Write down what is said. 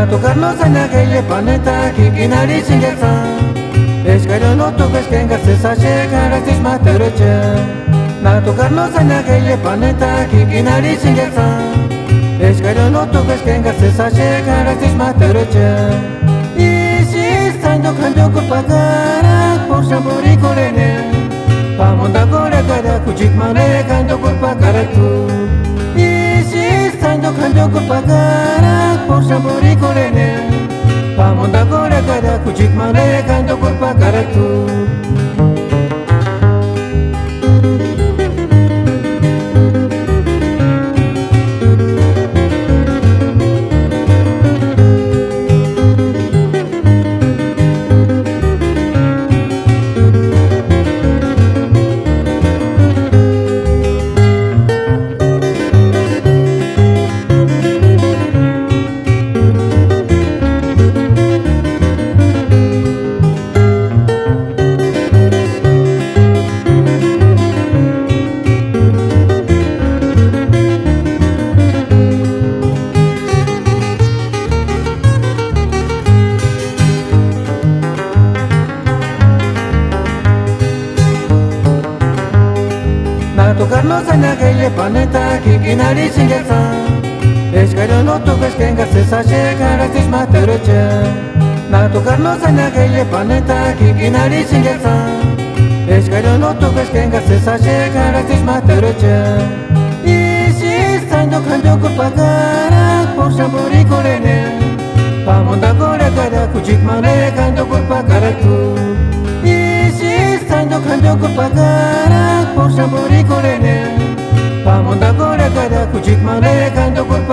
tocarnos en aquel planeta que kinari singetsa Eskaro no toques que engarces a llegar a tismatereche Na tocarnos en aquel planeta que kinari singetsa Eskaro no toques que engarces a llegar a tismatereche Y si están tocando culpagara por sabori corene Pamonda gore kada kuchik male canto culpagara tú Y si están tocando culpagara por sabori corene Pamonda gore kada kuchik male canto culpagara tú tocarnos en aquel planeta que kinari singetsa Eskaro no toques que engarces a llegar a tismatereche Na tocarnos en aquel planeta que kinari singetsa Eskaro no toques que engarces a llegar a tismatereche Y si están tocando culpagara por sabori corene Pamonda gore kada kuchik male canto culpagara tú Y si están tocando culpagara por sabori corene Pamonda gore kada kuchik male canto culpagara